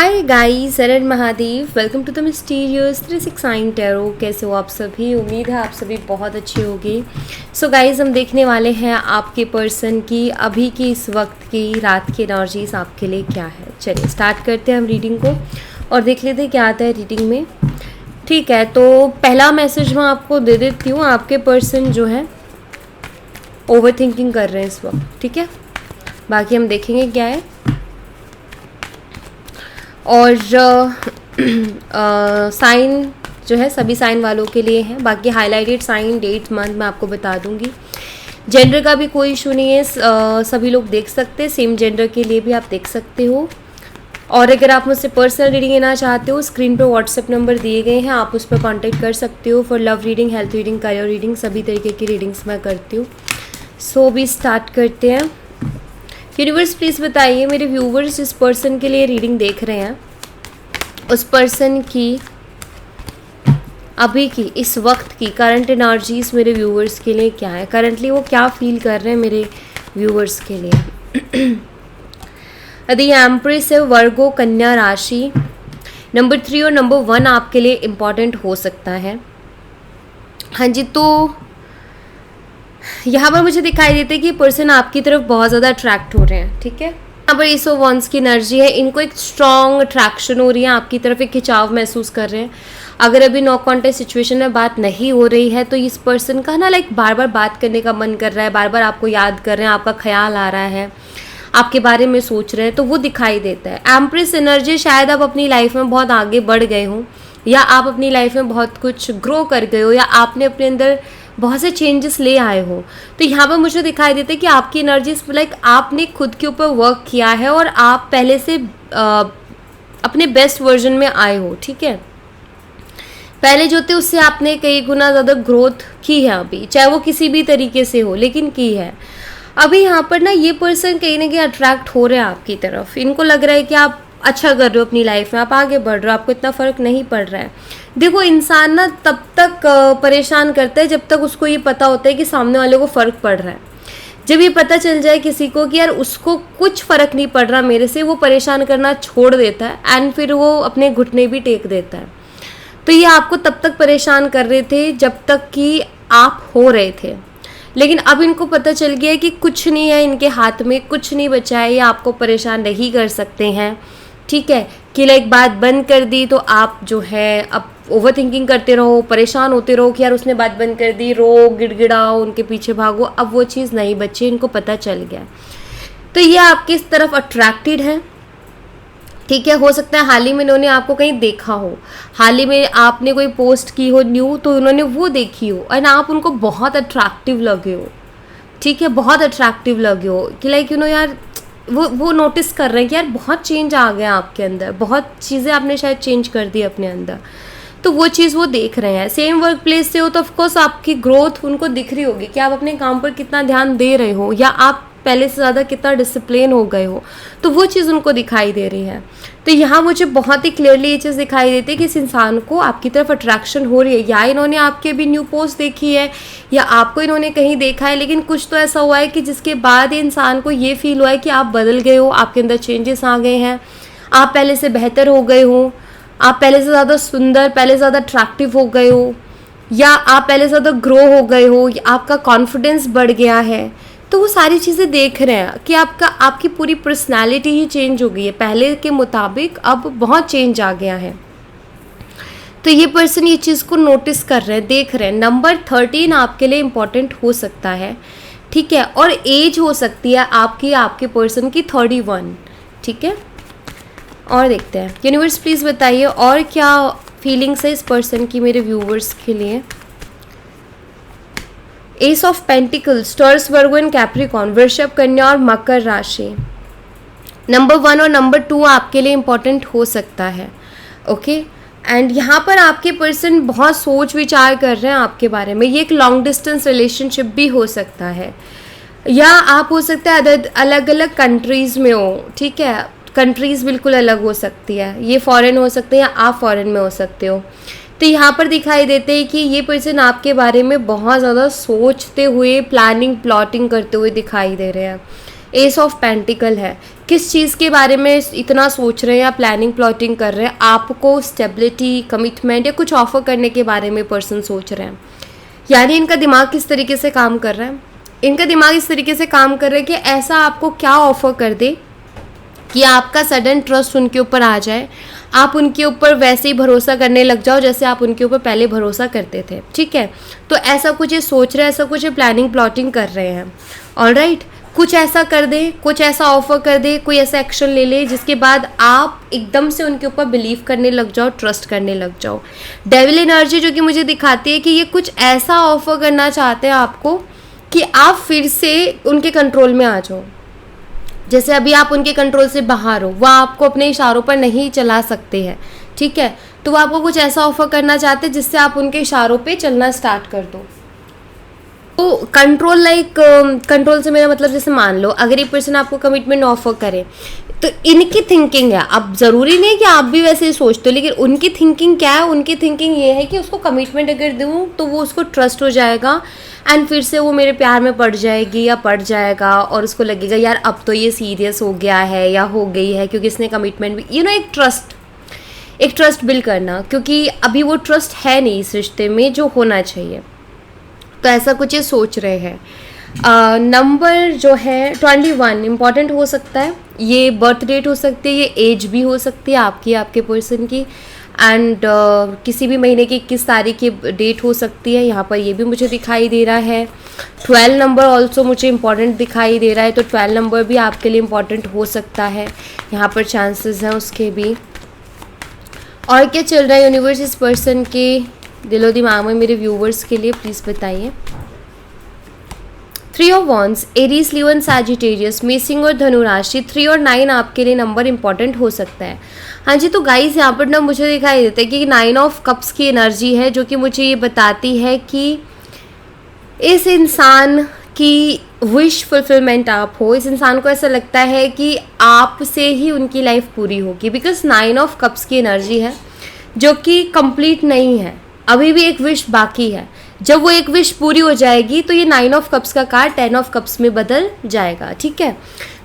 हाय guys, सरन Mahadev. Welcome to the mysterious 369 tarot. कैसे हो आप सभी? उम्मीद है आप सभी बहुत अच्छे होंगे। सो गाइस, हम देखने वाले हैं आपके पर्सन की अभी की इस वक्त की रात की एनर्जीज आपके लिए क्या है। चलिए स्टार्ट करते हैं हम रीडिंग को और देख लेते हैं क्या आता है रीडिंग में। ठीक है, तो पहला मैसेज मैं आपको दे देती हूँ। आपके पर्सन जो है ओवर थिंकिंग कर रहे हैं इस वक्त। ठीक है, बाकी हम देखेंगे क्या है। और साइन जो है सभी साइन वालों के लिए है। बाकी हाईलाइटेड साइन, डेट, मंथ मैं आपको बता दूंगी। जेंडर का भी कोई इशू नहीं है, सभी लोग देख सकते हैं। सेम जेंडर के लिए भी आप देख सकते हो। और अगर आप मुझसे पर्सनल रीडिंग लेना चाहते हो, स्क्रीन पर व्हाट्सएप नंबर दिए गए हैं, आप उस पर कॉन्टैक्ट कर सकते हो for love reading, health reading, career reading, सभी तरीके की रीडिंग्स मैं करती हूँ। सो भी स्टार्ट करते हैं। यूनिवर्स प्लीज़ बताइए मेरे व्यूवर्स जिस पर्सन के लिए रीडिंग देख रहे हैं, उस पर्सन की अभी की इस वक्त की करंट एनर्जीज मेरे व्यूवर्स के लिए क्या है। करंटली वो क्या फील कर रहे हैं मेरे व्यूवर्स के लिए। यदि एम्प्रेस है, वर्गो, कन्या राशि, नंबर 3 और नंबर 1 आपके लिए इम्पॉर्टेंट हो सकता है। हाँ जी, तो यहाँ पर मुझे दिखाई देता है कि पर्सन आपकी तरफ बहुत ज़्यादा अट्रैक्ट हो रहे हैं। ठीक है, यहाँ पर एस ऑफ वंस की एनर्जी है। इनको एक स्ट्रॉन्ग अट्रैक्शन हो रही है, आपकी तरफ एक खिंचाव महसूस कर रहे हैं। अगर अभी नो कॉन्टेक्ट सिचुएशन में बात नहीं हो रही है तो इस पर्सन का ना बार बार बात करने का मन कर रहा है, बार बार आपको याद कर रहे हैं, आपका ख्याल आ रहा है, आपके बारे में सोच रहे हैं, तो वो दिखाई देता है। एम्प्रेस एनर्जी, शायद आप अपनी लाइफ में बहुत आगे बढ़ गए हो, या आप अपनी लाइफ में बहुत कुछ ग्रो कर गए हो, या आपने अपने अंदर बहुत से चेंजेस ले आए हो। तो यहाँ पर मुझे दिखाई देता है कि आपकी एनर्जीज आपने खुद के ऊपर वर्क किया है और आप पहले से अपने बेस्ट वर्जन में आए हो। ठीक है, पहले जो थे उससे आपने कई गुना ज़्यादा ग्रोथ की है अभी, चाहे वो किसी भी तरीके से हो, लेकिन की है। अभी यहाँ पर ना ये पर्सन कहीं ना कहीं अट्रैक्ट हो रहे हैं आपकी तरफ। इनको लग रहा है कि आप अच्छा कर रहे हो अपनी लाइफ में, आप आगे बढ़ रहे हो, आपको इतना फ़र्क नहीं पड़ रहा है। देखो, इंसान ना तब तक परेशान करता है जब तक उसको ये पता होता है कि सामने वाले को फ़र्क पड़ रहा है। जब ये पता चल जाए किसी को कि यार उसको कुछ फ़र्क नहीं पड़ रहा मेरे से, वो परेशान करना छोड़ देता है एंड फिर वो अपने घुटने भी टेक देता है। तो ये आपको तब तक परेशान कर रहे थे जब तक कि आप हो रहे थे, लेकिन अब इनको पता चल गया है कि कुछ नहीं है इनके हाथ में, कुछ नहीं बचा है, ये आपको परेशान नहीं कर सकते हैं। ठीक है, कि बात बंद कर दी तो आप जो है अब ओवर थिंकिंग करते रहो, परेशान होते रहो कि यार उसने बात बंद कर दी, रो, गिड़गिड़ाओ, उनके पीछे भागो। अब वो चीज़ नहीं बची, इनको पता चल गया। तो ये आपकी इस तरफ अट्रैक्टेड है। ठीक है, हो सकता है हाल ही में इन्होंने आपको कहीं देखा हो, हाल ही में आपने कोई पोस्ट की हो न्यू, तो उन्होंने वो देखी हो और आप उनको बहुत अट्रैक्टिव लगे हो। ठीक है, बहुत अट्रैक्टिव लगे हो कि यार वो नोटिस कर रहे हैं कि यार बहुत चेंज आ गया आपके अंदर, बहुत चीज़ें आपने शायद चेंज कर दी अपने अंदर, तो वो चीज़ वो देख रहे हैं। सेम वर्क प्लेस से हो तो ऑफकोर्स आपकी ग्रोथ उनको दिख रही होगी कि आप अपने काम पर कितना ध्यान दे रहे हो, या आप पहले से ज़्यादा कितना डिसिप्लिन हो गए हो, तो वो चीज़ उनको दिखाई दे रही है। तो यहाँ मुझे बहुत ही क्लियरली ये चीज़ दिखाई देती है कि इस इंसान को आपकी तरफ अट्रैक्शन हो रही है, या इन्होंने आपके अभी न्यू पोस्ट देखी है, या आपको इन्होंने कहीं देखा है, लेकिन कुछ तो ऐसा हुआ है कि जिसके बाद इंसान को ये फील हुआ है कि आप बदल गए हो, आपके अंदर चेंजेस आ गए हैं, आप पहले से बेहतर हो गए हो, आप पहले से ज़्यादा सुंदर, पहले से ज़्यादा अट्रैक्टिव हो गए हो, या आप पहले से ज़्यादा ग्रो हो गए हो, आपका कॉन्फिडेंस बढ़ गया है। तो वो सारी चीज़ें देख रहे हैं कि आपकी पूरी पर्सनालिटी ही चेंज हो गई है, पहले के मुताबिक अब बहुत चेंज आ गया है। तो ये पर्सन ये चीज़ को नोटिस कर रहे हैं, देख रहे हैं। नंबर 13 आपके लिए इम्पॉर्टेंट हो सकता है। ठीक है, और एज हो सकती है आपके पर्सन की 31। ठीक है, और देखते हैं यूनिवर्स प्लीज़ बताइए और क्या फीलिंग्स है इस पर्सन की मेरे व्यूवर्स के लिए। S of pentacles, taurus, Virgo and Capricorn, वृषभ, कन्या और मकर राशि। नंबर 1 और नंबर 2 आपके लिए इम्पॉर्टेंट हो सकता है। ओके, एंड यहाँ पर आपके पर्सन बहुत सोच विचार कर रहे हैं आपके बारे में। ये एक लॉन्ग डिस्टेंस रिलेशनशिप भी हो सकता है, या आप हो सकता है अलग अलग कंट्रीज़ में हो। ठीक है, कंट्रीज़ बिल्कुल अलग हो सकती है, ये फॉरेन हो सकते हैं या आप फॉरेन में हो सकते हो। तो यहाँ पर दिखाई देते हैं कि ये पर्सन आपके बारे में बहुत ज़्यादा सोचते हुए, प्लानिंग, प्लॉटिंग करते हुए दिखाई दे रहे हैं। एस ऑफ पेंटिकल है। किस चीज़ के बारे में इतना सोच रहे हैं या प्लानिंग प्लॉटिंग कर रहे हैं? आपको स्टेबिलिटी, कमिटमेंट या कुछ ऑफर करने के बारे में पर्सन सोच रहे हैं। यानी इनका दिमाग किस तरीके से काम कर रहा है? इनका दिमाग इस तरीके से काम कर रहा है कि ऐसा आपको क्या ऑफर कर दे कि आपका सडन ट्रस्ट उनके ऊपर आ जाए, आप उनके ऊपर वैसे ही भरोसा करने लग जाओ जैसे आप उनके ऊपर पहले भरोसा करते थे। ठीक है, तो ऐसा कुछ ये सोच रहे हैं, ऐसा कुछ ये प्लानिंग प्लॉटिंग कर रहे हैं। ऑलराइट, कुछ ऐसा कर दे, कुछ ऐसा ऑफर कर दे, कोई ऐसा एक्शन ले ले जिसके बाद आप एकदम से उनके ऊपर बिलीव करने लग जाओ, ट्रस्ट करने लग जाओ। डेविल एनर्जी जो कि मुझे दिखाती है कि ये कुछ ऐसा ऑफर करना चाहते हैं आपको कि आप फिर से उनके कंट्रोल में आ जाओ। जैसे अभी आप उनके कंट्रोल से बाहर हो, वह आपको अपने इशारों पर नहीं चला सकते हैं। ठीक है, तो वो आपको कुछ ऐसा ऑफर करना चाहते हैं जिससे आप उनके इशारों पे चलना स्टार्ट कर दो। तो कंट्रोल कंट्रोल से मेरा मतलब, जैसे मान लो अगर एक पर्सन आपको कमिटमेंट ऑफर करे तो इनकी थिंकिंग है, अब ज़रूरी नहीं कि आप भी वैसे ही सोचते हो, लेकिन उनकी थिंकिंग क्या है? उनकी थिंकिंग ये है कि उसको कमिटमेंट अगर दूँ तो वो उसको ट्रस्ट हो जाएगा एंड फिर से वो मेरे प्यार में पड़ जाएगी या पड़ जाएगा और उसको लगेगा यार अब तो ये सीरियस हो गया है या हो गई है, क्योंकि इसने कमिटमेंट भी, एक ट्रस्ट बिल्ड करना, क्योंकि अभी वो ट्रस्ट है नहीं इस रिश्ते में जो होना चाहिए। तो ऐसा कुछ ये सोच रहे हैं। नंबर जो है 21 इम्पॉर्टेंट हो सकता है। ये बर्थ डेट हो सकती है, ये एज भी हो सकती है आपकी, आपके पर्सन की, एंड किसी भी महीने की 21 तारीख की डेट हो सकती है। यहाँ पर ये भी मुझे दिखाई दे रहा है। 12 नंबर ऑल्सो मुझे इम्पॉर्टेंट दिखाई दे रहा है, तो 12 नंबर भी आपके लिए इम्पॉर्टेंट हो सकता है, यहाँ पर चांसेस हैं उसके भी। और क्या चल रहा है यूनिवर्स इस पर्सन के दिलो दिमाग में मेरे व्यूवर्स के लिए, प्लीज़ बताइए। 3 of wands, Aries, Leo and Sagittarius, मेसिंग और धनु राशि। 3 और 9 आपके लिए नंबर इंपॉर्टेंट हो सकता है। हाँ जी, तो गाइस यहाँ पर ना मुझे दिखाई देता है कि 9 ऑफ कप्स की एनर्जी है, जो कि मुझे ये बताती है कि इस इंसान की विश फुलफिलमेंट आप हो। इस इंसान को ऐसा लगता है कि आपसे ही उनकी लाइफ पूरी होगी, बिकॉज 9 ऑफ कप्स की एनर्जी है जो कि कंप्लीट नहीं है, अभी भी एक विश बाकी है। जब वो एक विश पूरी हो जाएगी तो ये 9 ऑफ कप्स का कार्ड 10 ऑफ कप्स में बदल जाएगा। ठीक है,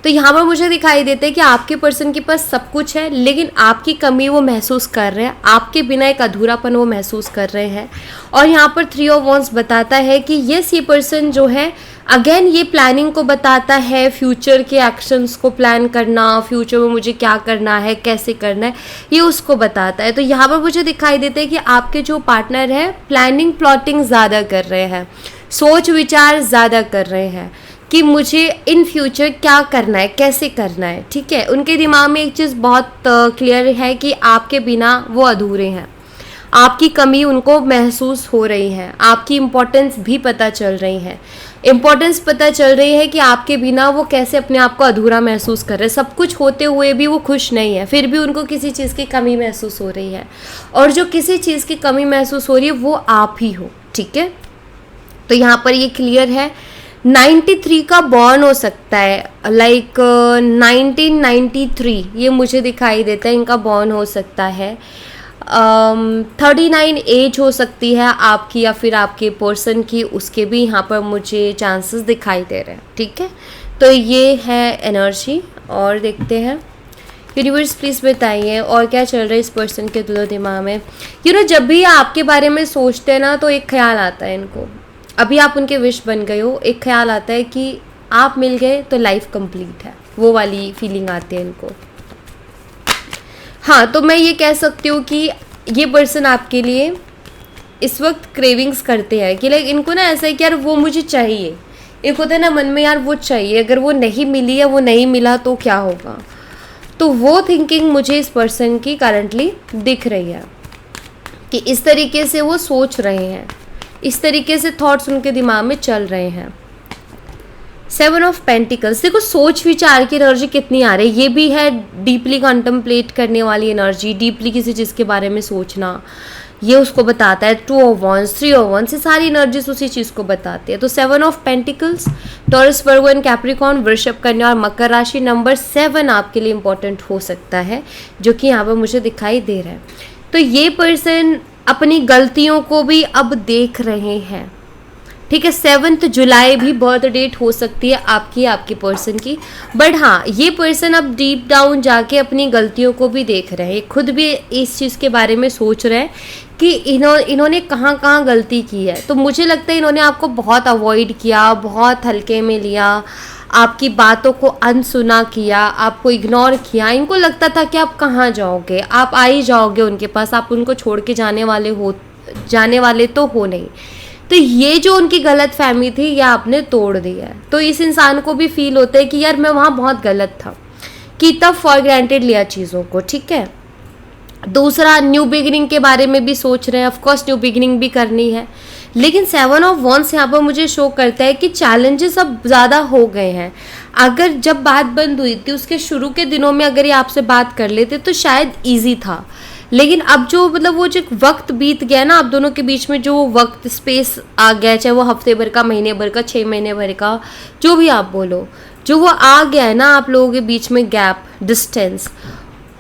तो यहाँ पर मुझे दिखाई देता है कि आपके पर्सन के पास सब कुछ है, लेकिन आपकी कमी वो महसूस कर रहे हैं, आपके बिना एक अधूरापन वो महसूस कर रहे हैं। और यहाँ पर 3 ऑफ वॉन्ड्स बताता है कि यस, ये पर्सन जो है, अगेन ये प्लानिंग को बताता है, फ्यूचर के एक्शंस को प्लान करना, फ्यूचर में मुझे क्या करना है, कैसे करना है, ये उसको बताता है। तो यहाँ पर मुझे दिखाई देता है कि आपके जो पार्टनर है प्लानिंग प्लॉटिंग ज़्यादा कर रहे हैं, सोच विचार ज़्यादा कर रहे हैं कि मुझे इन फ्यूचर क्या करना है, कैसे करना है। ठीक है, उनके दिमाग में एक चीज़ बहुत क्लियर है कि आपके बिना वो अधूरे हैं, आपकी कमी उनको महसूस हो रही है, आपकी इम्पोर्टेंस भी पता चल रही है, इम्पोर्टेंस पता चल रही है कि आपके बिना वो कैसे अपने आप को अधूरा महसूस कर रहे हैं। सब कुछ होते हुए भी वो खुश नहीं है, फिर भी उनको किसी चीज़ की कमी महसूस हो रही है, और जो किसी चीज़ की कमी महसूस हो रही है वो आप ही हो। ठीक है, तो यहाँ पर ये क्लियर है। 93 का बॉर्न हो सकता है, लाइक 1993 ये मुझे दिखाई देता है, इनका बॉर्न हो सकता है। 39 एज हो सकती है आपकी या फिर आपके पर्सन की, उसके भी यहाँ पर मुझे चांसेस दिखाई दे रहे हैं। ठीक है, तो ये है एनर्जी। और देखते हैं यूनिवर्स, प्लीज़ बताइए और क्या चल रहा है इस पर्सन के दिलो दिमाग में। जब भी आपके बारे में सोचते हैं ना, तो एक ख्याल आता है इनको, अभी आप उनके विश बन गए हो, एक ख्याल आता है कि आप मिल गए तो लाइफ कंप्लीट है, वो वाली फीलिंग आती है इनको। हाँ, तो मैं ये कह सकती हूँ कि ये पर्सन आपके लिए इस वक्त क्रेविंग्स करते हैं कि लाइक इनको ना ऐसा है कि यार वो मुझे चाहिए, एक होता है ना मन में यार वो चाहिए, अगर वो नहीं मिली या वो नहीं मिला तो क्या होगा। तो वो थिंकिंग मुझे इस पर्सन की करंटली दिख रही है कि इस तरीके से वो सोच रहे हैं, इस तरीके से थॉट्स उनके दिमाग में चल रहे हैं। 7 ऑफ पेंटिकल्स, देखो सोच विचार की एनर्जी कितनी आ रही है, ये भी है डीपली कंटम्पलेट करने वाली एनर्जी, डीपली किसी चीज़ के बारे में सोचना, ये उसको बताता है। 2 ऑफ वॉन्ड्स, 3 ऑफ वॉन्ड्स, ये सारी एनर्जीज उसी चीज़ को बताती है। तो 7 of pentacles, taurus, Virgo and Capricorn, वृषभ, कन्या और मकर राशि। नंबर 7 आपके लिए इंपॉर्टेंट हो सकता है, जो कि यहाँ पर मुझे दिखाई दे रहा है। तो ये पर्सन अपनी गलतियों को भी अब देख रहे हैं, ठीक है। 7 जुलाई भी बर्थ डेट हो सकती है आपकी पर्सन की। बट हाँ, ये पर्सन अब डीप डाउन जाके अपनी गलतियों को भी देख रहे हैं, खुद भी इस चीज़ के बारे में सोच रहे हैं कि इन्होंने कहाँ कहाँ गलती की है। तो मुझे लगता है इन्होंने आपको बहुत अवॉइड किया, बहुत हल्के में लिया, आपकी बातों को अनसुना किया, आपको इग्नोर किया। इनको लगता था कि आप कहाँ जाओगे, आप आ ही जाओगे उनके पास, आप उनको छोड़ के जाने वाले तो हो नहीं। तो ये जो उनकी गलत फहमी थी ये आपने तोड़ दिया है। तो इस इंसान को भी फील होता है कि यार मैं वहाँ बहुत गलत था, कि तब फॉर ग्रांटेड लिया चीज़ों को, ठीक है। दूसरा, न्यू बिगिनिंग के बारे में भी सोच रहे हैं, ऑफकोर्स न्यू बिगिनिंग भी करनी है, लेकिन 7 ऑफ वॉन्ड्स यहाँ पर मुझे शो करता है कि चैलेंजेस अब ज़्यादा हो गए हैं। अगर जब बात बंद हुई थी उसके शुरू के दिनों में अगर ये आपसे बात कर लेते तो शायद ईजी था, लेकिन अब जो मतलब वो जो वक्त बीत गया ना, आप दोनों के बीच में जो वक्त स्पेस आ गया, चाहे वो हफ्ते भर का, महीने भर का, 6 महीने भर का, जो भी आप बोलो, जो वो आ गया है ना आप लोगों के बीच में गैप, डिस्टेंस,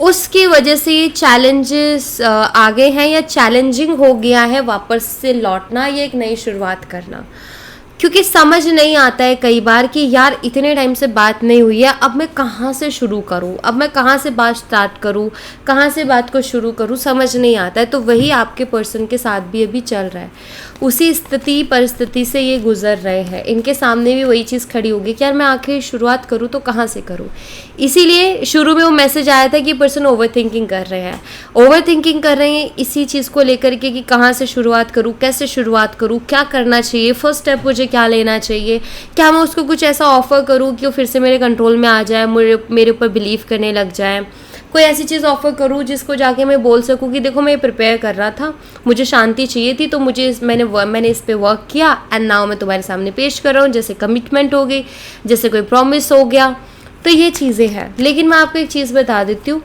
उसकी वजह से ये चैलेंजेस आ गए हैं, या चैलेंजिंग हो गया है वापस से लौटना, या एक नई शुरुआत करना। क्योंकि समझ नहीं आता है कई बार कि यार इतने टाइम से बात नहीं हुई है, अब मैं कहाँ से शुरू करूँ, अब मैं कहाँ से बात स्टार्ट करूँ, कहाँ से बात को शुरू करूँ, समझ नहीं आता है। तो वही आपके पर्सन के साथ भी अभी चल रहा है, उसी परिस्थिति से ये गुजर रहे हैं। इनके सामने भी वही चीज़ खड़ी होगी कि यार मैं आखिर शुरुआत करूँ तो कहाँ से करूँ। इसीलिए शुरू में वो मैसेज आया था कि पर्सन ओवर थिंकिंग कर रहे हैं इसी चीज़ को लेकर के कि कहाँ से शुरुआत करूँ, कैसे शुरुआत करूँ, क्या करना चाहिए, फर्स्ट स्टेप मुझे क्या लेना चाहिए, क्या मैं उसको कुछ ऐसा ऑफर करूँ कि वो फिर से मेरे कंट्रोल में आ जाए, मेरे ऊपर बिलीव करने लग जाए, कोई ऐसी चीज़ ऑफर करूँ जिसको जाके मैं बोल सकूँ कि देखो मैं प्रिपेयर कर रहा था, मुझे शांति चाहिए थी, तो मैंने इस पे वर्क किया एंड नाउ मैं तुम्हारे सामने पेश कर रहा हूँ, जैसे कमिटमेंट हो गई, जैसे कोई प्रॉमिस हो गया। तो ये चीज़ें हैं। लेकिन मैं आपको एक चीज़ बता देती हूँ,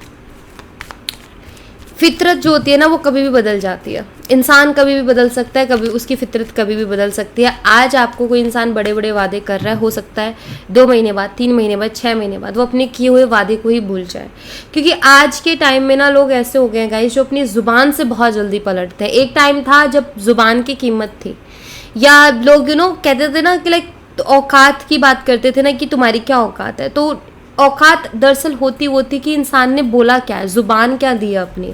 फितरत जो होती है ना वो कभी भी बदल जाती है। इंसान कभी भी बदल सकता है, कभी उसकी फितरत कभी भी बदल सकती है। आज आपको कोई इंसान बड़े बड़े वादे कर रहा है, हो सकता है 2 महीने बाद, 3 महीने बाद, 6 महीने बाद वो अपने किए हुए वादे को ही भूल जाए। क्योंकि आज के टाइम में ना लोग ऐसे हो गए हैं गाइस जो अपनी ज़ुबान से बहुत जल्दी पलटते हैं। एक टाइम था जब ज़ुबान की कीमत थी, या लोग कहते थे ना कि लाइक औकात की बात करते थे ना कि तुम्हारी क्या औकात है। तो औकात दरअसल होती वो थी कि इंसान ने बोला क्या है, ज़ुबान क्या दी है अपनी,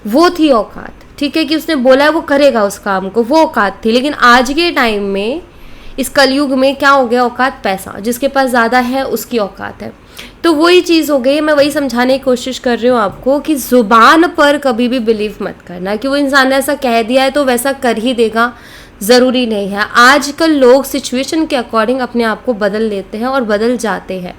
वो थी औकात। ठीक है, कि उसने बोला है वो करेगा उस काम को, वो औकात थी। लेकिन आज के टाइम में, इस कलयुग में क्या हो गया, औकात पैसा, जिसके पास ज़्यादा है उसकी औकात है। तो वही चीज़ हो गई। मैं वही समझाने की कोशिश कर रही हूँ आपको कि ज़ुबान पर कभी भी बिलीव मत करना कि वो इंसान ने ऐसा कह दिया है तो वैसा कर ही देगा, ज़रूरी नहीं है। आजकल लोग सिचुएशन के अकॉर्डिंग अपने आप को बदल लेते हैं और बदल जाते हैं।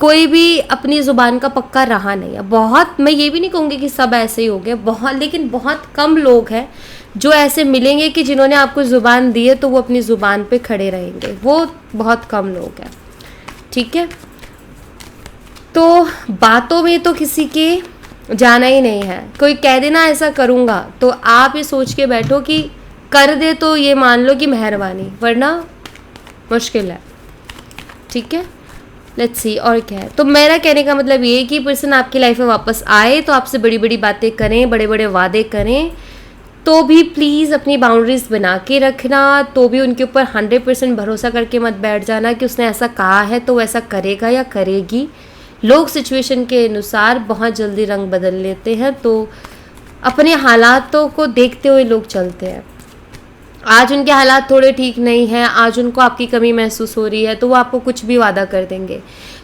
कोई भी अपनी ज़ुबान का पक्का रहा नहीं है। बहुत, मैं ये भी नहीं कहूँगी कि सब ऐसे ही हो गए, लेकिन बहुत कम लोग हैं जो ऐसे मिलेंगे कि जिन्होंने आपको ज़ुबान दी है तो वो अपनी ज़ुबान पे खड़े रहेंगे। वो बहुत कम लोग हैं, ठीक है। तो बातों में तो किसी के जाना ही नहीं है। कोई कह देना ऐसा करूँगा तो आप ये सोच के बैठो कि कर दे तो ये मान लो कि मेहरबानी, वरना मुश्किल है, ठीक है। लेट्स सी और क्या है। तो मेरा कहने का मतलब ये है कि पर्सन आपकी लाइफ में वापस आए तो आपसे बड़ी बड़ी बातें करें, बड़े बड़े वादे करें, तो भी प्लीज़ अपनी बाउंड्रीज बना के रखना। तो भी उनके ऊपर 100% भरोसा करके मत बैठ जाना कि उसने ऐसा कहा है तो वैसा करेगा या करेगी। लोग सिचुएशन के अनुसार बहुत जल्दी रंग बदल लेते हैं, तो अपने हालातों को देखते हुए लोग चलते हैं। आज उनके हालात थोड़े ठीक नहीं हैं, आज उनको आपकी कमी महसूस हो रही है तो वो आपको कुछ भी वादा कर देंगे।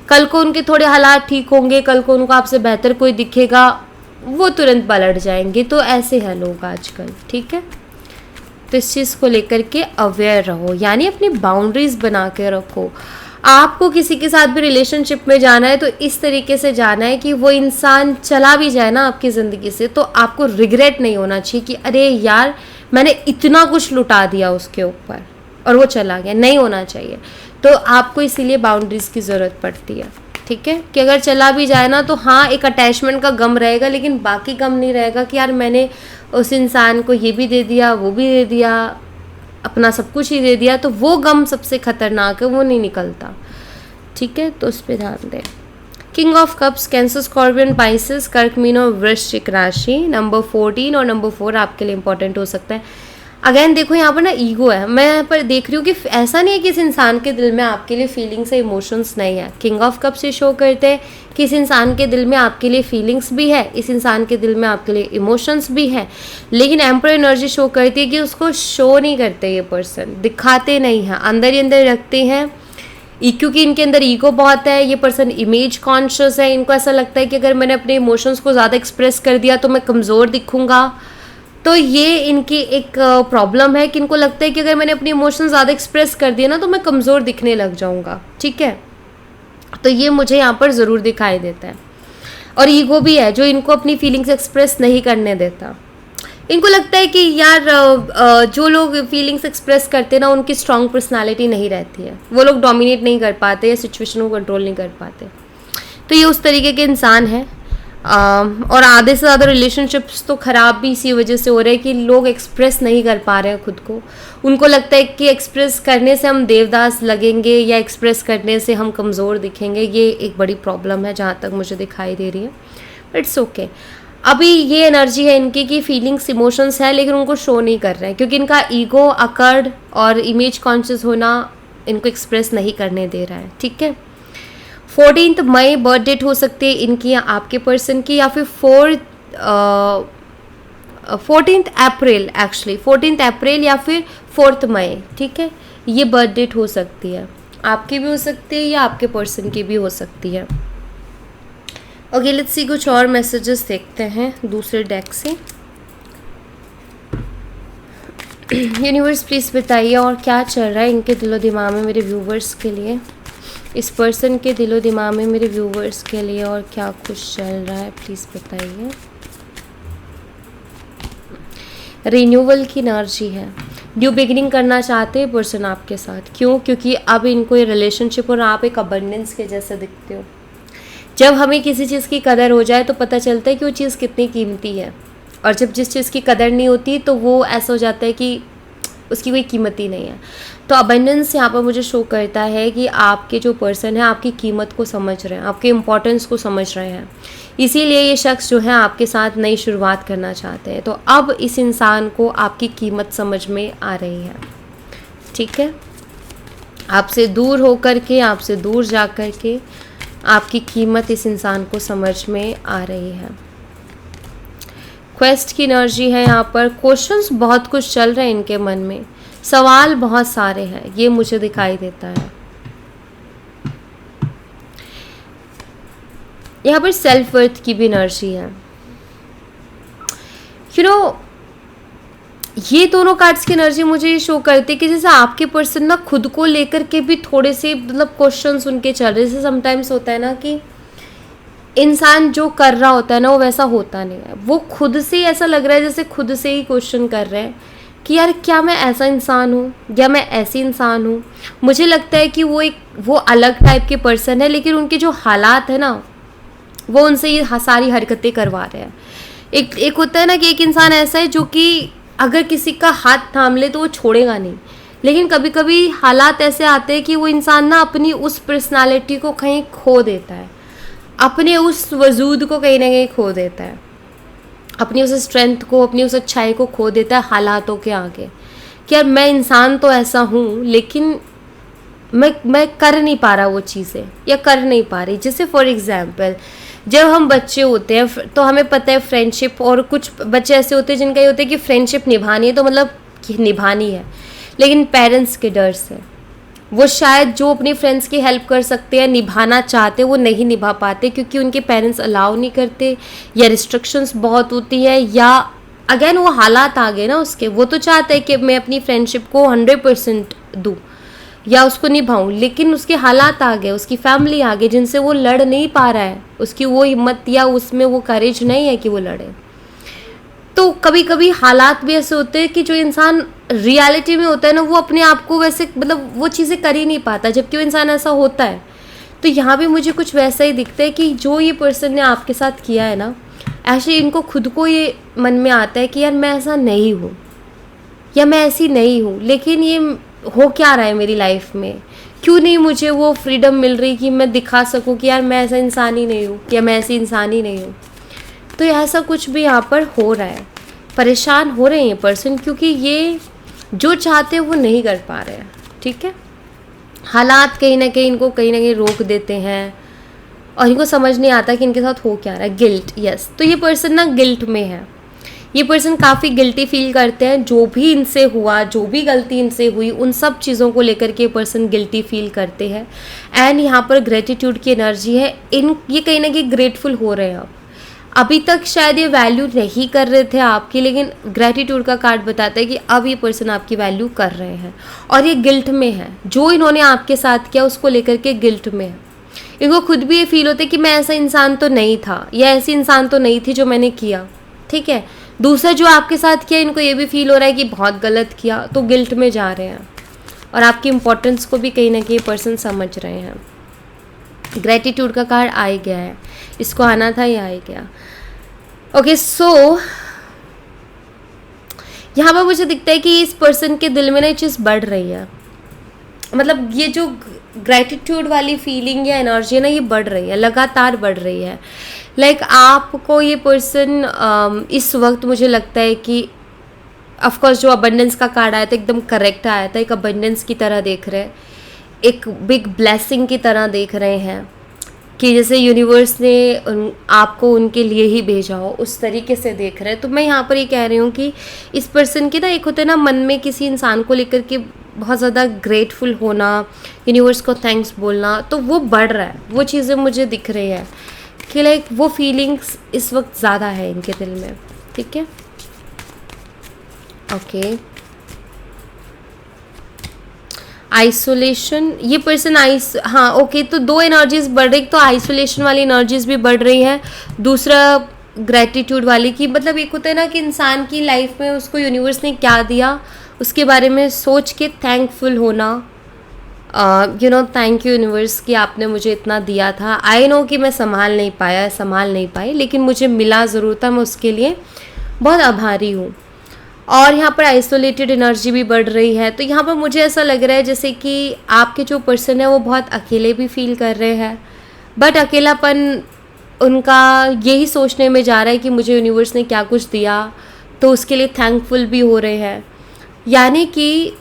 कल को उनके थोड़े हालात ठीक होंगे, कल को उनको आपसे बेहतर कोई दिखेगा, वो तुरंत पलट जाएंगे। तो ऐसे हैं लोग आजकल, ठीक है। तो इस चीज़ को लेकर के अवेयर रहो, यानी अपनी बाउंड्रीज बना के रखो। आपको किसी के साथ भी रिलेशनशिप में जाना है तो इस तरीके से जाना है कि वो इंसान चला भी जाए ना आपकी ज़िंदगी से तो आपको रिग्रेट नहीं होना चाहिए कि अरे यार मैंने इतना कुछ लुटा दिया उसके ऊपर और वो चला गया, नहीं होना चाहिए। तो आपको इसीलिए बाउंड्रीज़ की ज़रूरत पड़ती है, ठीक है। कि अगर चला भी जाए ना तो हाँ एक अटैचमेंट का गम रहेगा, लेकिन बाकी गम नहीं रहेगा कि यार मैंने उस इंसान को ये भी दे दिया, वो भी दे दिया, अपना सब कुछ ही दे दिया। तो वो गम सबसे खतरनाक है, वो नहीं निकलता, ठीक है। तो उस पर ध्यान दें। King of cups, cancer, scorpion, Pisces, कर्क, मीन और वृश्चिक राशि। नंबर 14 और नंबर 4 आपके लिए इंपॉर्टेंट हो सकता है। अगेन देखो यहाँ पर ना ईगो है, मैं यहाँ पर देख रही हूँ कि ऐसा नहीं है कि इस इंसान के दिल में आपके लिए फीलिंग्स है, इमोशंस नहीं है। किंग ऑफ कप से शो करते हैं कि इस इंसान के दिल में आपके लिए फीलिंग्स भी है, इस इंसान के दिल में आपके लिए इमोशंस भी है, लेकिन एम्पर एनर्जी शो करती है कि उसको शो नहीं करते, ये पर्सन दिखाते नहीं हैं, अंदर ही अंदर रखते हैं, क्योंकि इनके अंदर ईगो बहुत है। ये पर्सन इमेज कॉन्शियस है, इनको ऐसा लगता है कि अगर मैंने अपने इमोशंस को ज़्यादा एक्सप्रेस कर दिया तो मैं कमज़ोर दिखूंगा। तो ये इनकी एक प्रॉब्लम है कि इनको लगता है कि अगर मैंने अपनी इमोशंस ज़्यादा एक्सप्रेस कर दिया ना तो मैं कमज़ोर दिखने लग जाऊंगा, ठीक है। तो ये मुझे यहाँ पर ज़रूर दिखाई देता है। और ईगो भी है जो इनको अपनी फीलिंग्स एक्सप्रेस नहीं करने देता। इनको लगता है कि यार जो लोग फीलिंग्स एक्सप्रेस करते हैं ना उनकी स्ट्रॉन्ग पर्सनालिटी नहीं रहती है, वो लोग डोमिनेट नहीं कर पाते या सिचुएशन को कंट्रोल नहीं कर पाते। तो ये उस तरीके के इंसान है। और आधे से ज़्यादा रिलेशनशिप्स तो ख़राब भी इसी वजह से हो रहे हैं कि लोग एक्सप्रेस नहीं कर पा रहे हैं खुद को। उनको लगता है कि एक्सप्रेस करने से हम देवदास लगेंगे या एक्सप्रेस करने से हम कमज़ोर दिखेंगे। ये एक बड़ी प्रॉब्लम है जहाँ तक मुझे दिखाई दे रही है, बट इट्स ओके। अभी ये एनर्जी है इनकी कि फीलिंग्स इमोशंस है लेकिन उनको शो नहीं कर रहे हैं क्योंकि इनका ईगो अकर्ड और इमेज कॉन्शियस होना इनको एक्सप्रेस नहीं करने दे रहा है, ठीक है। 14 मई बर्थ डेट हो सकती है इनकी या आपके पर्सन की, या फिर 14 अप्रैल, एक्चुअली 14 अप्रैल या फिर 4 मई, ठीक है। ये बर्थ डेट हो सकती है, आपकी भी हो सकती है या आपके पर्सन की भी हो सकती है। ओके, लेट्स सी कुछ और मैसेजेस देखते हैं दूसरे डेक से। यूनिवर्स प्लीज़ बताइए और क्या चल रहा है इनके दिलो दिमाग में मेरे व्यूवर्स के लिए, इस पर्सन के दिलो दिमाग में मेरे व्यूवर्स के लिए और क्या कुछ चल रहा है, प्लीज़ बताइए। रिन्यूअल की एनर्जी है, न्यू बिगिनिंग करना चाहते हैं पर्सन आपके साथ। क्यों? क्योंकि अब इनको ये रिलेशनशिप और आप एक अबंडेंस के जैसे दिखते हो। जब हमें किसी चीज़ की कदर हो जाए तो पता चलता है कि वो चीज़ कितनी कीमती है, और जब जिस चीज़ की कदर नहीं होती तो वो ऐसा हो जाता है कि उसकी कोई कीमत ही नहीं है। तो अबंडेंस यहाँ पर मुझे शो करता है कि आपके जो पर्सन है आपकी कीमत को समझ रहे हैं, आपके इम्पोर्टेंस को समझ रहे हैं, इसीलिए ये शख्स जो है आपके साथ नई शुरुआत करना चाहते हैं। तो अब इस इंसान को आपकी कीमत समझ में आ रही है, ठीक है। आपसे दूर होकर के, आपसे दूर जा कर के आपकी कीमत इस इंसान को समझ में आ रही है। क्वेस्ट की एनर्जी है यहाँ पर, क्वेश्चंस बहुत कुछ चल रहे हैं इनके मन में, सवाल बहुत सारे हैं, ये मुझे दिखाई देता है। यहाँ पर सेल्फ वर्थ की भी एनर्जी है। यू नो, ये दोनों कार्ड्स की एनर्जी मुझे ये शो करती है कि जैसे आपके पर्सन ना खुद को लेकर के भी थोड़े से मतलब क्वेश्चंस उनके चल रहे हैं। जैसे समटाइम्स होता है ना कि इंसान जो कर रहा होता है ना वो वैसा होता नहीं है, वो खुद से ही ऐसा लग रहा है जैसे खुद से ही क्वेश्चन कर रहे हैं कि यार क्या मैं ऐसा इंसान हूँ या मैं ऐसी इंसान हूँ। मुझे लगता है कि वो अलग टाइप के पर्सन है, लेकिन उनके जो हालात है ना वो उनसे ये सारी हरकतें करवा रहे हैं। एक होता है ना कि एक इंसान ऐसा है जो कि अगर किसी का हाथ थाम ले तो वो छोड़ेगा नहीं, लेकिन कभी कभी हालात ऐसे आते हैं कि वो इंसान ना अपनी उस पर्सनालिटी को कहीं खो देता है, अपने उस वजूद को कहीं ना कहीं खो देता है, अपनी उस स्ट्रेंथ को, अपनी उस अच्छाई को खो देता है हालातों के आगे। कि यार मैं इंसान तो ऐसा हूँ लेकिन मैं कर नहीं पा रहा वो चीज़ें, या कर नहीं पा रही। जैसे फॉर एग्जांपल जब हम बच्चे होते हैं तो हमें पता है फ्रेंडशिप, और कुछ बच्चे ऐसे होते हैं जिनका ये होता है कि फ्रेंडशिप निभानी है तो मतलब कि निभानी है, लेकिन पेरेंट्स के डर से वो शायद जो अपनी फ्रेंड्स की हेल्प कर सकते हैं, निभाना चाहते, वो नहीं निभा पाते क्योंकि उनके पेरेंट्स अलाउ नहीं करते, या रिस्ट्रिक्शंस बहुत होती है, या अगेन वो हालात आ गए ना उसके। वो तो चाहता है कि मैं अपनी फ्रेंडशिप को 100% दूँ या उसको निभाऊं, लेकिन उसके हालात आ गए, उसकी फैमिली आ गई जिनसे वो लड़ नहीं पा रहा है, उसकी वो हिम्मत या उसमें वो करेज नहीं है कि वो लड़े। तो कभी कभी हालात भी ऐसे होते हैं कि जो इंसान रियलिटी में होता है ना वो अपने आप को वैसे मतलब वो चीज़ें कर ही नहीं पाता, जबकि वो इंसान ऐसा होता है। तो यहाँ भी मुझे कुछ वैसा ही दिखता है कि जो ये पर्सन ने आपके साथ किया है ना, ऐसे इनको खुद को ये मन में आता है कि यार मैं ऐसा नहीं हूँ या मैं ऐसी नहीं हूँ, लेकिन ये हो क्या रहा है मेरी लाइफ में, क्यों नहीं मुझे वो फ्रीडम मिल रही कि मैं दिखा सकूं कि यार मैं ऐसा इंसान ही नहीं हूँ या मैं ऐसी इंसान ही नहीं हूँ। तो ऐसा कुछ भी यहाँ पर हो रहा है, परेशान हो रहे हैं पर्सन, क्योंकि ये जो चाहते हैं वो नहीं कर पा रहे हैं, ठीक है। हालात कहीं ना कहीं रोक देते हैं और इनको समझ नहीं आता कि इनके साथ हो क्या रहा है। गिल्ट, यस, तो ये पर्सन ना गिल्ट में है। ये पर्सन काफ़ी गिल्टी फील करते हैं, जो भी इनसे हुआ, जो भी गलती इनसे हुई, उन सब चीज़ों को लेकर के ये पर्सन गिल्टी फील करते हैं। एंड यहाँ पर ग्रेटिट्यूड की एनर्जी है। ये कहीं ना कहीं ग्रेटफुल हो रहे हैं अब। अभी तक शायद ये वैल्यू नहीं कर रहे थे आपकी, लेकिन ग्रेटिट्यूड का कार्ड बताता है कि अब ये पर्सन आपकी वैल्यू कर रहे हैं और ये गिल्ट में है। जो इन्होंने आपके साथ किया उसको लेकर के गिल्ट में है। इनको खुद भी ये फील होता है कि मैं ऐसा इंसान तो नहीं था या ऐसी इंसान तो नहीं थी जो मैंने किया, ठीक है। दूसरा जो आपके साथ किया, इनको ये भी फील हो रहा है कि बहुत गलत किया, तो गिल्ट में जा रहे हैं और आपकी इम्पोर्टेंस को भी कहीं ना कहीं पर्सन समझ रहे हैं। ग्रेटिट्यूड का कार्ड आ ही गया है, इसको आना था, ये आ ही गया। ओके, सो यहाँ पर मुझे दिखता है कि इस पर्सन के दिल में ना ये चीज़ बढ़ रही है। मतलब ये जो ग्रेटिट्यूड वाली फीलिंग या एनर्जी है ना, ये बढ़ रही है, लगातार बढ़ रही है। लाइक आपको ये पर्सन इस वक्त मुझे लगता है कि ऑफकोर्स जो अबंडेंस का कार्ड आया था एकदम करेक्ट आया था। एक अबंडेंस की तरह देख रहे हैं, एक बिग ब्लेसिंग की तरह देख रहे हैं कि जैसे यूनिवर्स ने आपको उनके लिए ही भेजा हो, उस तरीके से देख रहे हैं। तो मैं यहाँ पर ये कह रही हूँ कि इस पर्सन की ना एक होता है ना मन में किसी इंसान को लेकर के बहुत ज़्यादा ग्रेटफुल होना, यूनिवर्स को थैंक्स बोलना, तो वो बढ़ रहा है। वो चीज़ें मुझे दिख रही है कि लाइक वो फीलिंग्स इस वक्त ज़्यादा है इनके दिल में, ठीक है। ओके, आइसोलेशन, ये पर्सन हाँ ओके, तो दो एनर्जीज बढ़ रही, तो आइसोलेशन वाली एनर्जीज भी बढ़ रही हैं। दूसरा ग्रेटिट्यूड वाली की, मतलब एक होता है ना कि इंसान की लाइफ में उसको यूनिवर्स ने क्या दिया उसके बारे में सोच के थैंकफुल होना। थैंक यू यूनिवर्स कि आपने मुझे इतना दिया था। आई नो कि मैं संभाल नहीं पाई, लेकिन मुझे मिला ज़रूर था, मैं उसके लिए बहुत आभारी हूँ। और यहाँ पर आइसोलेटेड एनर्जी भी बढ़ रही है। तो यहाँ पर मुझे ऐसा लग रहा है जैसे कि आपके जो पर्सन है वो बहुत अकेले भी फील कर रहे हैं, बट अकेलापन उनका यही सोचने में जा रहा है कि मुझे यूनिवर्स ने क्या कुछ दिया, तो उसके लिए थैंकफुल भी हो रहे हैं। यानी कि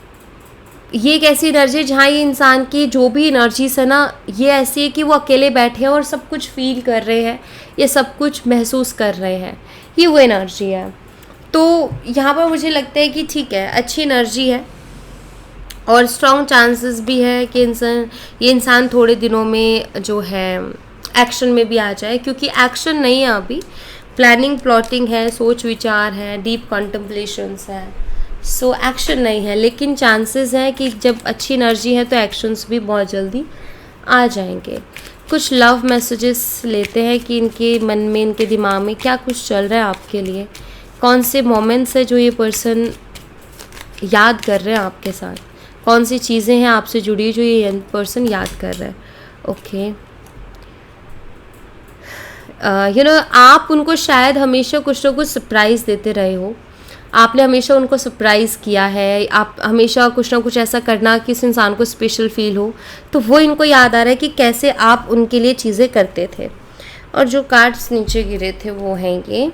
ये एक ऐसी एनर्जी है जहाँ ये इंसान की जो भी एनर्जीज है ना, ये ऐसी है कि वो अकेले बैठे हैं और सब कुछ फील कर रहे हैं, ये सब कुछ महसूस कर रहे हैं, ये वो एनर्जी है। तो यहाँ पर मुझे लगता है कि ठीक है, अच्छी एनर्जी है और स्ट्रॉन्ग चांसेस भी है कि ये इंसान थोड़े दिनों में जो है एक्शन में भी आ जाए, क्योंकि एक्शन नहीं है अभी, प्लानिंग प्लॉटिंग है, सोच विचार है, डीप कॉन्टेम्पलेशंस है। सो एक्शन नहीं है, लेकिन चांसेस हैं कि जब अच्छी एनर्जी है तो एक्शंस भी बहुत जल्दी आ जाएंगे। कुछ लव मैसेजेस लेते हैं कि इनके मन में, इनके दिमाग में क्या कुछ चल रहा है आपके लिए, कौन से मोमेंट्स है जो ये पर्सन याद कर रहे हैं आपके साथ, कौन सी चीज़ें हैं आपसे जुड़ी जो ये पर्सन याद कर रहा है। ओके, आप उनको शायद हमेशा कुछ ना कुछ सरप्राइज़ देते रहे हो, आपने हमेशा उनको सरप्राइज़ किया है, आप हमेशा कुछ ना कुछ ऐसा करना कि इस इंसान को स्पेशल फील हो, तो वो इनको याद आ रहा है कि कैसे आप उनके लिए चीज़ें करते थे। और जो कार्ड्स नीचे गिरे थे वो हैं ये,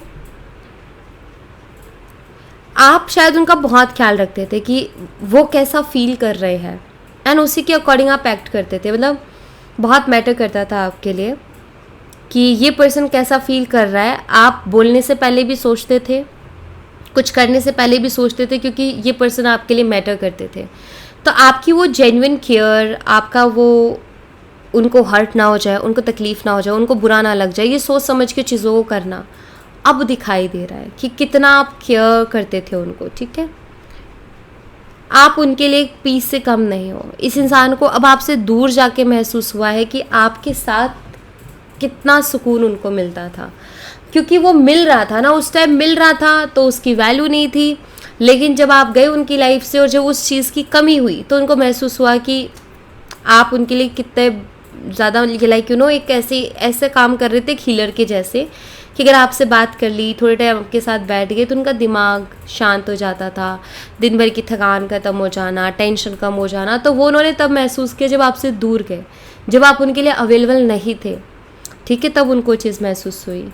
आप शायद उनका बहुत ख्याल रखते थे कि वो कैसा फील कर रहे हैं, एंड उसी के अकॉर्डिंग आप एक्ट करते थे। मतलब बहुत मैटर करता था आपके लिए कि ये पर्सन कैसा फील कर रहा है। आप बोलने से पहले भी सोचते थे, कुछ करने से पहले भी सोचते थे, क्योंकि ये पर्सन आपके लिए मैटर करते थे। तो आपकी वो जेन्युइन केयर, आपका वो उनको हर्ट ना हो जाए, उनको तकलीफ़ ना हो जाए, उनको बुरा ना लग जाए, ये सोच समझ के चीज़ों को करना अब दिखाई दे रहा है कि कितना आप केयर करते थे उनको, ठीक है। आप उनके लिए एक पीस से कम नहीं हो। इस इंसान को अब आपसे दूर जाके महसूस हुआ है कि आपके साथ कितना सुकून उनको मिलता था, क्योंकि वो मिल रहा था ना, उस टाइम मिल रहा था तो उसकी वैल्यू नहीं थी, लेकिन जब आप गए उनकी लाइफ से और जब उस चीज़ की कमी हुई तो उनको महसूस हुआ कि आप उनके लिए कितने ज़्यादा लाइक एक ऐसे काम कर रहे थे हीलर के जैसे, कि अगर आपसे बात कर ली, थोड़े टाइम आपके साथ बैठ गए तो उनका दिमाग शांत हो जाता था, दिन भर की थकान ख़त्म हो जाना, टेंशन कम हो जाना, तो वो उन्होंने तब महसूस किया जब आपसे दूर गए, जब आप उनके लिए अवेलेबल नहीं थे, ठीक है, तब उनको चीज़ महसूस हुई।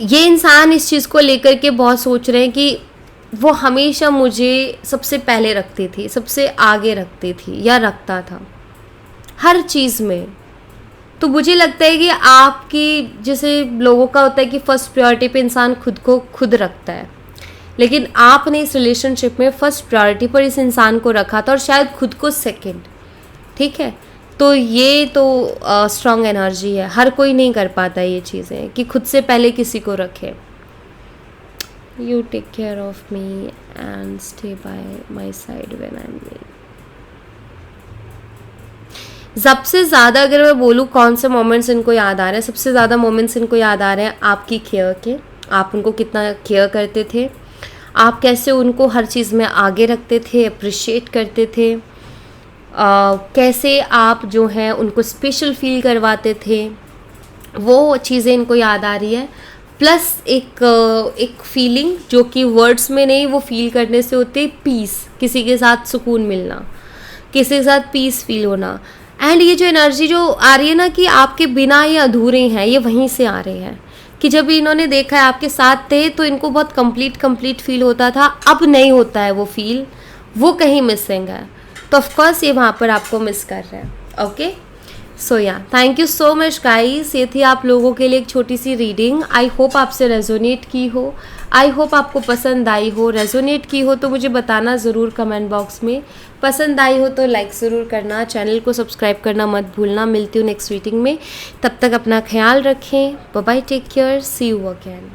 ये इंसान इस चीज़ को लेकर के बहुत सोच रहे हैं कि वो हमेशा मुझे सबसे पहले रखती थी, सबसे आगे रखती थी या रखता था हर चीज़ में। तो मुझे लगता है कि आपकी जैसे लोगों का होता है कि फर्स्ट प्रायोरिटी पे इंसान खुद को खुद रखता है, लेकिन आपने इस रिलेशनशिप में फर्स्ट प्रायोरिटी पर इस इंसान को रखा था और शायद खुद को सेकंड। ठीक है, तो ये तो स्ट्रॉन्ग एनर्जी है, हर कोई नहीं कर पाता ये चीज़ें कि खुद से पहले किसी को रखे। You take care of me and stay by my side when I am weak. सबसे ज़्यादा अगर मैं बोलूँ कौन से मोमेंट्स इनको याद आ रहे हैं, सबसे ज़्यादा मोमेंट्स इनको याद आ रहे हैं आपकी केयर के। आप उनको कितना केयर करते थे, आप कैसे उनको हर चीज़ में आगे रखते थे, अप्रिशिएट करते थे, कैसे आप जो हैं उनको स्पेशल फील करवाते थे, वो चीज़ें इनको याद आ रही है। प्लस एक फीलिंग जो कि वर्ड्स में नहीं, वो फील करने से होती है पीस, किसी के साथ सुकून मिलना, किसी के साथ पीस फील होना। एंड ये जो एनर्जी जो आ रही है ना कि आपके बिना ये अधूरे हैं, ये वहीं से आ रहे हैं कि जब इन्होंने देखा है आपके साथ थे तो इनको बहुत कंप्लीट फील होता था, अब नहीं होता है वो फील, वो कहीं मिसिंग है। तो ऑफकोर्स ये वहाँ पर आपको मिस कर रहे हैं। ओके, सो या thank you so much guys. ये थी आप लोगों के लिए एक छोटी सी रीडिंग। आई होप आपसे रेजोनेट की हो, आई होप आपको पसंद आई हो। रेजोनेट की हो तो मुझे बताना ज़रूर कमेंट बॉक्स में, पसंद आई हो तो लाइक ज़रूर करना, चैनल को सब्सक्राइब करना मत भूलना। मिलती हूँ नेक्स्ट रीडिंग में, तब तक अपना ख्याल रखें। Bye bye, take care, see you again.